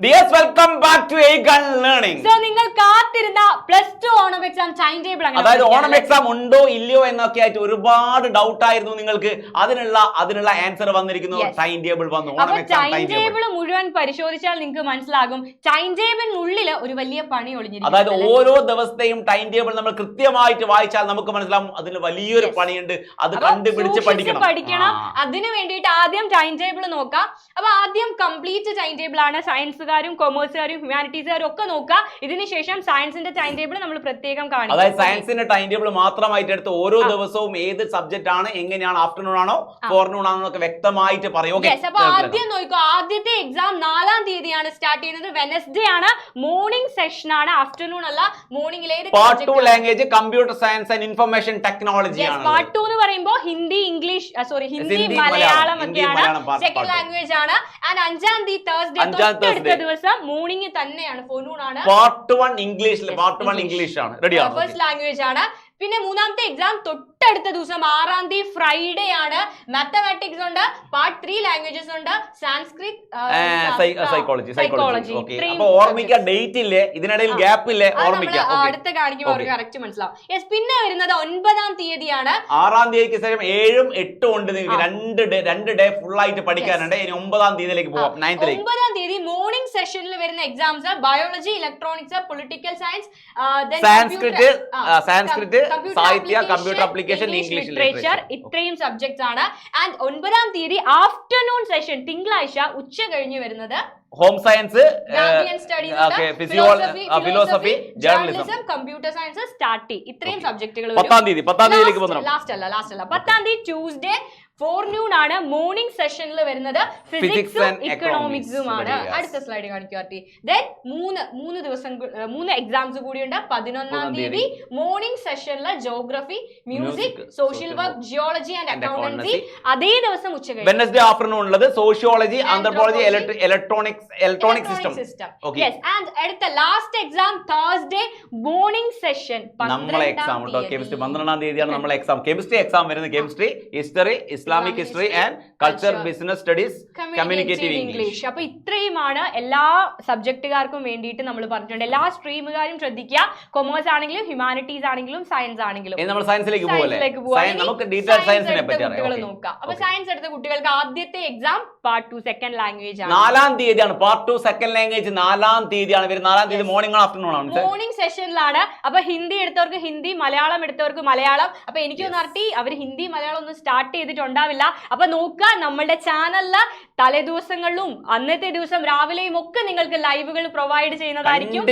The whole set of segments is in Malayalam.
Dears welcome back to Aegon learning. So നിങ്ങൾ കാത്തിരുന്ന +2 ഓണം എക്സാം ടൈം ടേബിൾ അതായത് ഓണം എക്സാം ഉണ്ടോ ഇല്ലയോ എന്നൊക്കെ ആയിട്ട് ഒരുപാട് ഡൗട്ട് ആയിരുന്നു നിങ്ങൾക്ക്. അതിനുള്ള ആൻസർ വന്നിരിക്കുന്നു. ടൈം ടേബിൾ വന്നു. ഓണം എക്സാം ടൈം ടേബിൾ മുഴുവൻ പരിശോധിച്ചാൽ നിങ്ങൾക്ക് മനസ്സിലാകും ടൈം ടേബിളിനുള്ളിൽ ഒരു വലിയ പണി ഒളിഞ്ഞിരിക്കുന്നു. അതായത് ഓരോ ദിവസത്തെയും ടൈം ടേബിൾ നമ്മൾ കൃത്യമായിട്ട് വായിച്ചാൽ നമുക്ക് മനസ്സിലാവും അതിന് വലിയൊരു പണിയുണ്ട്. അത് കണ്ടുപിടിച്ച് പഠിക്കണം. അതിന് വേണ്ടിയിട്ട് ആദ്യം ടൈം ടേബിൾ നോക്കാം. അപ്പൊ ആദ്യം കംപ്ലീറ്റ് ടൈം ടേബിൾ ആണ്. സയൻസുകാരും കൊമേഴ്സുകാരും ഹ്യൂമാനിറ്റീസുകാരും ഒക്കെ നോക്കുക. ഇതിനുശേഷം സയൻസിന്റെ ടൈം ടേബിൾ നമ്മൾ പ്രത്യേകം കാണിക്കും. അതായത് സയൻസിന്റെ ടൈം ടേബിൾ മാത്രമായിട്ട് എടുത്ത് ഓരോ ദിവസവും ഏത് സബ്ജക്ട് ആണ്, എങ്ങനെയാണ്, ആഫ്റ്റർനൂൺ ആണോ ഫോർനൂൺ ആണോ എന്നൊക്കെ വ്യക്തമായിട്ട് പറയും. അപ്പൊ ആദ്യം നോക്കൂ. ആദ്യത്തെ എക്സാം 4-ാം തീയതിയാണ് സ്റ്റാർട്ട് ചെയ്യുന്നത്. വെനസ്ഡേ ആണ്. മോർണിംഗ് സെഷൻ ആണ്, ആഫ്റ്റർനൂൺ അല്ല. മോർണിംഗിലേക്ക് part 2 language computer science and information technology ആണ്. പാർട്ട് 2 എന്ന് പറയുമ്പോൾ ഹിന്ദി ഇംഗ്ലീഷ് ഹിന്ദി മലയാളം ഒക്കെയാണ് സെക്കൻഡ് ലാംഗ്വേജ് ആണ്. ആൻഡ് 5-ാം തീയതി തേഴ്സ്ഡേ ദിവസം മോർണിംഗ് തന്നെയാണ്, ഫോർനൂൺ ആണ്. പാർട്ട് 1 ഇംഗ്ലീഷിൽ ആണ്. റെഡിയാണ്. ഫസ്റ്റ് ലാംഗ്വേജ് ആണ്. പിന്നെ 3-ാമത്തെ എക്സാം തൊട്ടടുത്ത ദിവസം 6-ാം തീയതി ഫ്രൈഡേ ആണ്. മാത്തമാറ്റിക്സ് ഉണ്ട്, പാർട്ട് 3 ലാംഗ്വേജസ് ഉണ്ട്, സാൻസ്ക്രിറ്റ്, സൈക്കോളജി. അപ്പൊ ഓർമ്മിക്കുക, ഡേറ്റ് ഇല്ലേ, ഇതിനിടയിൽ ഗ്യാപ്പ് ഇല്ലേ, ഓർമ്മിക്കുക. അടുത്ത കാണിക്കുമ്പോൾ അവർക്ക് കറക്റ്റ് മനസ്സിലാവും. പിന്നെ വരുന്നത് 9-ാം തീയതിയാണ്. 6-ാം തീയതിക്ക് ശേഷം 7ഉം 8ഉം ഉണ്ട്. നിങ്ങൾക്ക് രണ്ട് ഡേ ഫുൾ ആയിട്ട് പഠിക്കാനുണ്ട്. ഇനി 9-ാം തീയതിയിലേക്ക് പോവാം. 9-ാം തീയതി മോർണിംഗ് സെഷനിൽ വരുന്ന exams biology, electronics, political science, Sanskrit, സാഹിത്യ, കമ്പ്യൂട്ടർ ആപ്ലിക്കേഷൻ, ഇംഗ്ലീഷ് ലിറ്ററേച്ചർ, ഇത്രയും സബ്ജക്ട്സ് ആണ്. ആൻഡ് 9-ാം തീയതി ആഫ്റ്റർനൂൺ സെഷൻ തിങ്കളാഴ്ച ഉച്ച കഴിഞ്ഞ് വരുന്നത് home science, philosophy, journalism, computer science start. ഇത്രയും സബ്ജക്റ്റുകൾ 10-ാം തീയതിയിലേക്ക് ലാസ്റ്റ് അല്ല. 10-ാം തീയതി ട്യൂസ്ഡേ ഫോർനൂൺ ആണ്. മോർണിംഗ് സെഷനിൽ വരുന്നത് ഫിസിക്സും ഇക്കണോമിക്സും ആണ്. അടുത്ത സ്ലൈഡ് കാണിക്കുക. ദെൻ മൂന്ന് എക്സാംസ് കൂടിയുണ്ട്. 11-ാം തീയതി മോർണിംഗ് സെഷനിൽ geography, music, social work, geology and accountancy. അതേ ദിവസം ഉച്ചയ്ക്ക് വെഡ്നെസ്ഡേ ആഫ്റ്റർനൂൺ ഉള്ളത് sociology, anthropology, electronic system. And അടുത്ത last exam Thursday morning session. നമ്മളെ എക്സാം കേട്ടോ. കെമിസ്ട്രി 12-ാം തീയതിയാണ് നമ്മളെ എക്സാം. കെമിസ്ട്രി എക്സാം വരുന്നത്. Chemistry, history, Islamic history and culture, business studies, communicative English. അപ്പൊ ഇത്രയുമാണ് എല്ലാ സബ്ജക്റ്റുകാർക്കും വേണ്ടിയിട്ട് നമ്മൾ പറഞ്ഞിട്ടുണ്ട്. എല്ലാ സ്ട്രീമുകാരും ശ്രദ്ധിക്കുക. കൊമേഴ്സ് ആണെങ്കിലും ഹ്യൂമാനിറ്റീസ് ആണെങ്കിലും സയൻസ് ആണെങ്കിലും. നമ്മൾ സയൻസിലേക്ക് നമുക്ക് ഡീറ്റെയിൽ സയൻസിനെ പറ്റി നോക്കാം. അപ്പൊ സയൻസ് എടുത്ത കുട്ടികൾക്ക് ആദ്യത്തെ എക്സാം പാർട്ട് 2 സെക്കൻഡ് ലാംഗ്വേജ് ആണ്. 4-ാം തീയതിയാണ് പാർട്ട് 2 സെക്കൻഡ് ലാംഗ്വേജ്. 4-ാം തീയതിയാണ് വരുന്നത്. 4-ാം തീയതി മോർണിംഗ് ആഫ്റ്റർനൂൺ ആണ്. മോർണിംഗ് സെഷനിലാണ്. അപ്പൊ ഹിന്ദി എടുത്തവർക്ക് ഹിന്ദി, മലയാളം എടുത്തവർക്ക് മലയാളം. അപ്പൊ എനിക്ക് നടത്തി അവർ ഹിന്ദി മലയാളം ഒന്നും സ്റ്റാർട്ട് ചെയ്തിട്ടുണ്ടാവില്ല. അപ്പൊ നോക്കുക, നമ്മളുടെ ചാനലില് തലേ ദിവസങ്ങളിലും അന്നത്തെ ദിവസം രാവിലെയും ഒക്കെ നിങ്ങൾക്ക് ലൈവുകൾ പ്രൊവൈഡ് ചെയ്യുന്നതായിരിക്കും.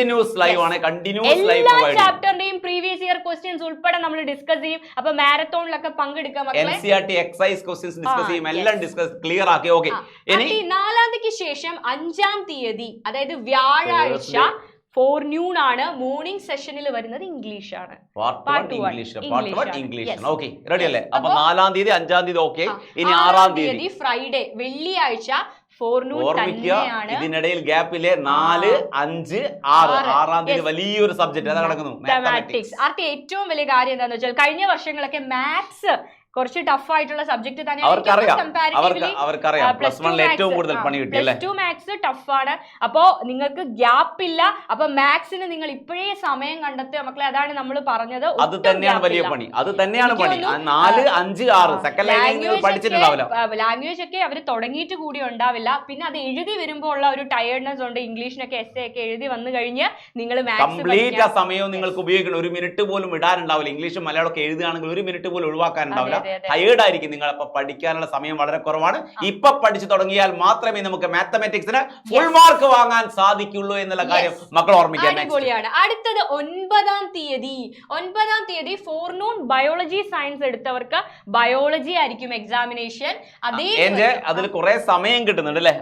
എല്ലാ ചാപ്റ്ററിന്റെയും പ്രീവിയസ് ഇയർ ക്വസ്റ്റ്യൻസ് ഉൾപ്പെടെ നമ്മൾ ഡിസ്കസ് ചെയ്യും. അപ്പൊ മാരത്തോണിലൊക്കെ പങ്കെടുക്കാം. എക്സൈസ് ക്വസ്റ്റ്യൻസ് ഡിസ്കസ് ചെയ്യും. എല്ലാം ഡിസ്കസ് ക്ലിയർ ആക്കി. ഓക്കെ. ഇനി 4-ാം തീയതിക്ക് ശേഷം 5-ാം തീയതി അതായത് വ്യാഴാഴ്ച ഫോർനൂൺ ആണ്. മോർണിംഗ് സെഷനിൽ വരുന്നത് ഇംഗ്ലീഷ് ആണ്. Part 1 English. ഓക്കെ, റെഡി അല്ലേ? അപ്പൊ 4-ാം തീയതി 5-ാം തീയതി ഓക്കെ. ഇനി 6-ാം തീയതി ഫ്രൈഡേ വെള്ളിയാഴ്ച ഫോർനൂൺ തന്നെയാണ്. ഇതിനിടയിൽ ഗ്യാപ്പിലെ 4, 5, 6. 6-ാം തീയതി വലിയൊരു സബ്ജക്ട് അതാ നടക്കുന്നു, മാത്തമാറ്റിക്സ്. ഏറ്റവും വലിയ കാര്യം എന്താണെന്ന് വെച്ചാൽ കഴിഞ്ഞ വർഷങ്ങളൊക്കെ മാത്സ് കുറച്ച് ടഫ് ആയിട്ടുള്ള സബ്ജക്ട് തന്നെയാണ്. +2 മാത്സ് ടഫ് ആണ്. അപ്പോ നിങ്ങൾക്ക് ഗ്യാപ്പ് ഇല്ല. അപ്പൊ മാത്സിന് നിങ്ങൾ ഇപ്പോഴേ സമയം കണ്ടെത്തുക മക്കളെ. അതാണ് നമ്മൾ പറഞ്ഞത്. അത് തന്നെയാണ് വലിയ പണി. അത് തന്നെയാണ് പണി. 4, 5, 6 സെക്കൻഡ് ലാംഗ്വേജ് പഠിച്ചിട്ടുണ്ടാവില്ല. ലാംഗ്വേജ് ഒക്കെ അവർ തുടങ്ങിയിട്ട് കൂടി ഉണ്ടാവില്ല. പിന്നെ അത് എഴുതി വരുമ്പോൾ ഉള്ള ഒരു ടയർഡ്നെസ് ഉണ്ട്. ഇംഗ്ലീഷിനൊക്കെ എസ്സേ ഒക്കെ എഴുതി വന്നു കഴിഞ്ഞ് നിങ്ങൾ കംപ്ലീറ്റ് ആ സമയവും നിങ്ങൾക്ക് ഉപയോഗിക്കണം. 1 മിനിറ്റ് പോലും ഇടാനുണ്ടാവില്ല. ഇംഗ്ലീഷും മലയാളം ഒക്കെ എഴുതുകയാണെങ്കിൽ 1 മിനിറ്റ് പോലും ഒഴിവാക്കാനുണ്ടാവില്ല. ടയേർഡ് ആയിരിക്കും നിങ്ങൾ. അപ്പൊ പഠിക്കാനുള്ള സമയം വളരെ കുറവാണ്. ഇപ്പൊ പഠിച്ചു തുടങ്ങിയാൽ മാത്രമേ നമുക്ക് മാത്തമാറ്റിക്സിന് ഫുൾ മാർക്ക് വാങ്ങാൻ സാധിക്കുള്ളൂ എന്നുള്ള കാര്യം മക്കൾ ഓർമ്മിക്കാൻ. അടുത്തത് 9-ാം തീയതി ഫോർനൂൺ ബയോളജി സയൻസ് എടുത്തവർക്ക് ബയോളജി ആയിരിക്കും എക്സാമിനേഷൻ. അതിൽ കുറെ സമയം കിട്ടുന്നുണ്ട് അല്ലെ?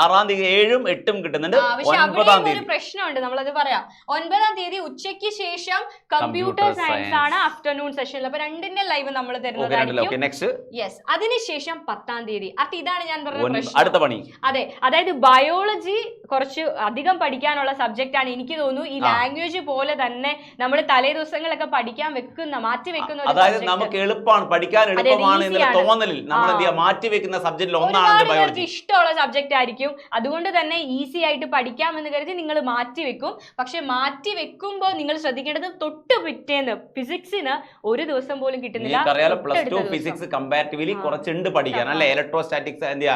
6-ാം തീയതി 7ഉം 8ഉം കിട്ടുന്നുണ്ട്. 9-ാം തീയതി ഒരു പ്രശ്നമുണ്ട്, നമ്മളത് പറയാം. 9-ാം തീയതി ഉച്ചയ്ക്ക് ശേഷം കമ്പ്യൂട്ടർ സയൻസ് ആണ് ആഫ്റ്റർനൂൺ സെഷനിൽ. അപ്പൊ രണ്ടിന്റെ ലൈവ് നമ്മൾ തരുന്നതായിരിക്കും. ഉണ്ടായിരിക്കും. നെക്സ്റ്റ് യെസ്, അതിനുശേഷം 10-ാം തീയതി. ഇതാണ് ഞാൻ പറഞ്ഞ പ്രശ്നം. അടുത്ത പണി. അതെ, അതായത് ബയോളജി കുറച്ച് അധികം പഠിക്കാനുള്ള സബ്ജക്റ്റ് ആണ്. എനിക്ക് തോന്നുന്നു ഈ ലാംഗ്വേജ് പോലെ തന്നെ നമ്മൾ തലേ ദിവസങ്ങളൊക്കെ പഠിക്കാൻ മാറ്റി വെക്കുന്ന അതായത് നമുക്ക് എളുപ്പമാണ്, പഠിക്കാൻ എളുപ്പമാണ് എന്നുള്ള തോന്നലിൽ നമ്മൾ എന്ത് ചെയ്യാം, മാറ്റി വെക്കുന്ന സബ്ജക്റ്റിൽ ഒന്നാണ് ബയോളജി. ഇഷ്ടമുള്ള സബ്ജക്റ്റ് ആയിരിക്കും, അതുകൊണ്ട് തന്നെ ഈസി ആയിട്ട് പഠിക്കാമെന്ന് കരുതി നിങ്ങൾ മാറ്റി വെക്കും. പക്ഷെ മാറ്റി വെക്കുമ്പോൾ നിങ്ങൾ ശ്രദ്ധിക്കേണ്ടത് തൊട്ട് പിറ്റേന്ന് ഫിസിക്സിന് ഒരു ദിവസം പോലും കിട്ടുന്നില്ല. പ്ലസ് ടു ഫിസിക്സ് കമ്പാരിറ്റീവ്ലി കുറച്ചുണ്ട് പഠിക്കാൻ അല്ലെ. ഇലക്ട്രോസ്റ്റാറ്റിക്സ് എന്ത് ചെയ്യാ,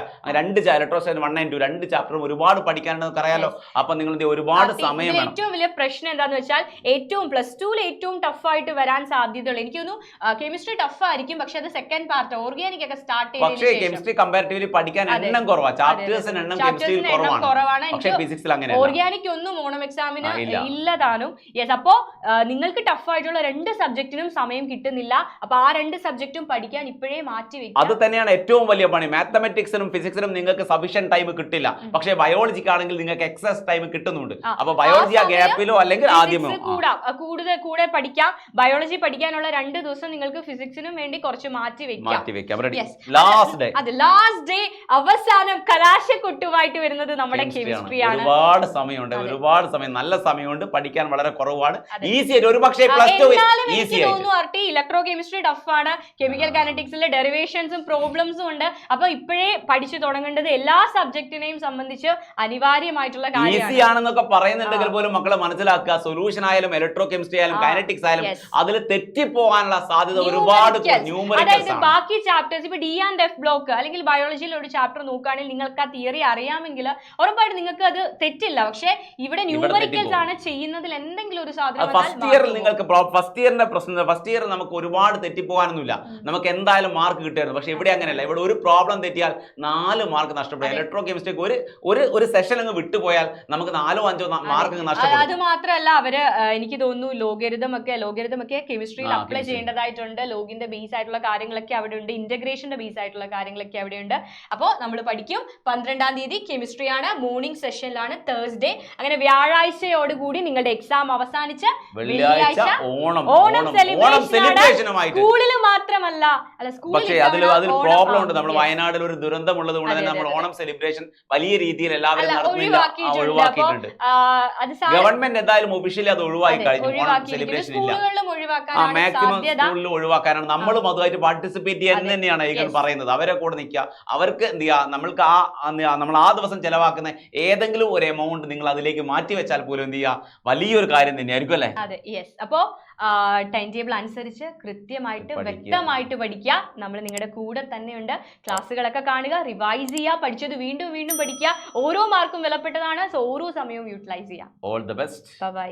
ഇലക്ട്രോസ്റ്റാറ്റിക് 1 and 2 രണ്ട് ചാപ്റ്ററും ഒരുപാട് പഠിക്കാനുണ്ടെന്ന് അറിയാലോ. അപ്പൊ നിങ്ങൾ ഒരുപാട് സമയം വേണം. ഏറ്റവും വലിയ പ്രശ്നം എന്താന്ന് വെച്ചാൽ ഏറ്റവും പ്ലസ് ടുവിൽ ഏറ്റവും ടഫ് ആയിട്ട് വരാൻ സാധ്യതയുള്ളൂ. എനിക്ക് തോന്നുന്നു കെമിസ്ട്രി ടഫ് ആയിരിക്കും, പക്ഷെ അത് സെക്കൻഡ് പാർട്ട് ഓർഗാനിക് ഒക്കെ സ്റ്റാർട്ട് ചെയ്തതിനു പക്ഷേ കെമിസ്ട്രി കമ്പാരിറ്റീവ്ലി പഠിക്കാൻ എണ്ണം കുറവാണ്, ചാപ്റ്റേഴ്സിന് എണ്ണം കെമിസ്ട്രിയിൽ കുറവാണ്. പക്ഷേ ഫിസിക്സിൽ അങ്ങനെ ഓർഗാനിക് ഒന്നും ഓണം എക്സാമിന് ഇല്ലതാനും. യെസ്, അപ്പോ നിങ്ങൾക്ക് ടഫ് ആയിട്ടുള്ള 2 സബ്ജക്റ്റിനും സമയം കിട്ടുന്നില്ല. അപ്പൊ ആ 2 സബ്ജക്റ്റും പഠിക്കാൻ ഇപ്പോഴേ മാറ്റി വെക്കും. അത് തന്നെയാണ് ഏറ്റവും വലിയ പണി. മാത്തമെറ്റിക്സിനും ഫിസിക്സിനും നിങ്ങൾക്ക് സഫീഷ്യന്റ് ടൈം കിട്ടില്ല, പക്ഷേ ബയോളജിക്ക് ആണെങ്കിൽ നിങ്ങൾക്ക് എക്സസ് ടൈം കിട്ടുന്നുണ്ട്. അപ്പൊ ബയോളജി ആ ഗ്യാപ്പിലോ അല്ലെങ്കിൽ ആദ്യമോ കൂടെ പഠിക്കാം. ബയോളജി പഠിക്കാനുള്ള 2 ദിവസം നിങ്ങൾക്ക് ഫിസിക്സിനും വേണ്ടി കുറച്ച് മാറ്റി വെക്കാം. ലാസ്റ്റ് ഡേ അവസാനം കലാശക്കൊട്ടുമായിട്ട് വരുന്നത് നമ്മുടെ കെമിസ്ട്രിയാണ്. ഒരുപാട് സമയമുണ്ട്, ഒരുപാട് സമയം, നല്ല സമയമുണ്ട്, പഠിക്കാൻ വളരെ കുറവാണ്. ഈസി ആയിട്ട് ഒരു പക്ഷേ പ്ലസ് ടു ഈസി ആയിട്ട് ഇലക്ട്രോ കെമിസ്ട്രി ടഫ് ആണ്, കെമിക്കൽ കൈനറ്റിക്സിലെ ഡെറിവേഷൻസും പ്രോബ്ലംസും ഉണ്ട്. അപ്പൊ ഇപ്പോഴേ പഠിച്ചു തുടങ്ങേണ്ടത് എല്ലാ സബ്ജക്റ്റിനെയും സംബന്ധിച്ച് അനിവാര്യമായിട്ടുള്ള കാര്യമാണ്. ഈസി ആണെന്നൊക്കെ പറയുന്നുണ്ടെങ്കിൽ പോലും മക്കളെ മനസ്സിലാക്കുക, സൊല്യൂഷൻ ആയാലും ഇലക്ട്രോ കെമിസ്ട്രി ആയാലും കൈനറ്റിക്സ് ആയാലും അതിൽ തെറ്റിപ്പോകാനുള്ള സാധ്യത ഒരുപാട്. അതായത് ബാക്കി ചാപ്റ്റേഴ്സ് ഇപ്പൊ ഡി ആൻഡ് എഫ് ബ്ലോക്ക് അല്ലെങ്കിൽ ബയോളജിയിൽ ഒരു ചാപ്റ്റർ നോക്കുകയാണെങ്കിൽ നിങ്ങൾക്ക് ആ തിയറി അറിയാമെങ്കിൽ ഉറപ്പായിട്ട് നിങ്ങൾക്ക് അത് തെറ്റില്ല. പക്ഷെ ഇവിടെ ന്യൂമറിക്കൽസ് ആണ് ചെയ്യുന്നതിൽ എന്തെങ്കിലും ഒരു സാധനം ഫസ്റ്റ് ഇയറിൽ നിങ്ങൾക്ക് ഫസ്റ്റ് ഇയറിന്റെ പ്രശ്നം, ഫസ്റ്റ് ഇയർ നമുക്ക് ഒരുപാട് തെറ്റിപ്പോകാനൊന്നുമില്ല, നമുക്ക് എന്തായാലും മാർക്ക് കിട്ടുമായിരുന്നു. പക്ഷെ ഇവിടെ അങ്ങനെയല്ല, ഇവിടെ ഒരു പ്രോബ്ലം തെറ്റിയാൽ 4 മാർക്ക് നഷ്ടപ്പെടും. ഇലക്ട്രോ കെമിസ്ട്രിക്ക് ഒരു സെഷൻ അങ്ങ് വിട്ടുപോയാൽ നമുക്ക് 4 or 5 മാർക്ക് നഷ്ടപ്പെടും. അത് മാത്രമല്ല അവര് എനിക്ക് തോന്നുന്നു ലോഗരിതം ഒക്കെ കെമിസ്ട്രിയിൽ അപ്ലൈ ചെയ്യേണ്ടതായിട്ടുണ്ട്. ലോഗിന്റെ ബേസ് ആയിട്ടുള്ള കാര്യങ്ങളൊക്കെ അവിടെ ഉണ്ട്, ഇന്റഗ്രേഷന്റെ ബേസ് ആയിട്ടുള്ള കാര്യങ്ങളൊക്കെ അവിടെ ഉണ്ട്. അപ്പോൾ നമ്മൾ പഠിക്കും. 12-ാം തീയതി കെമിസ്ട്രിയാണ്, മോർണിംഗ് സെഷനിലാണ്, തേഴ്സ്ഡേ. അങ്ങനെ വ്യാഴാഴ്ചയോടുകൂടി നിങ്ങളുടെ എക്സാം അവസാനിച്ച് വെള്ളിയാഴ്ച ഓണം സെലിബ്രേഷനുമായി. സ്കൂളിൽ മാത്രമല്ല, പക്ഷേ അതിൽ പ്രോബ്ലം ഉണ്ട്. നമ്മൾ വയനാട്ടിൽ ഒരു ദുരന്തം ഉള്ളത് കൊണ്ട് തന്നെ നമ്മൾ ഓണം സെലിബ്രേഷൻ വലിയ രീതിയിൽ എല്ലാവരും ഒഴിവാക്കിയിട്ടുണ്ട്. ഗവൺമെന്റ് എന്തായാലും ഒഫീഷ്യലി അത് ഒഴിവാക്കി കഴിഞ്ഞു. ഓണം സെലിബ്രേഷൻ ഇല്ല, മാക്സിമം സ്കൂളിൽ ഒഴിവാക്കാനാണ്. നമ്മളും അതുമായിട്ട് പാർട്ടിസിപ്പേറ്റ് ചെയ്യാൻ തന്നെയാണ് ഈകൾ പറയുന്നത്. അവരെ കൂടെ നിൽക്കുക. അവർക്ക് എന്ത് ചെയ്യുക, നമ്മൾക്ക് നമ്മൾ ആ ദിവസം ചെലവാക്കുന്ന ഏതെങ്കിലും ഒരു എമൗണ്ട് നിങ്ങൾ അതിലേക്ക് മാറ്റി വെച്ചാൽ പോലും എന്ത് ചെയ്യുക, വലിയൊരു കാര്യം തന്നെയായിരിക്കും അല്ലേ. അതെ, യെസ്. അപ്പോ ടൈം ടേബിൾ അനുസരിച്ച് കൃത്യമായിട്ട് വ്യക്തമായിട്ട് പഠിക്കുക. നമ്മൾ നിങ്ങളുടെ കൂടെ തന്നെയുണ്ട്. ക്ലാസ്സുകളൊക്കെ കാണുക, റിവൈസ് ചെയ്യുക, പഠിച്ചത് വീണ്ടും വീണ്ടും പഠിക്കുക. ഓരോ മാർക്കും വിലപ്പെട്ടതാണ്. സോ ഓരോ സമയവും യൂട്ടിലൈസ് ചെയ്യുക. All the best. ബൈ.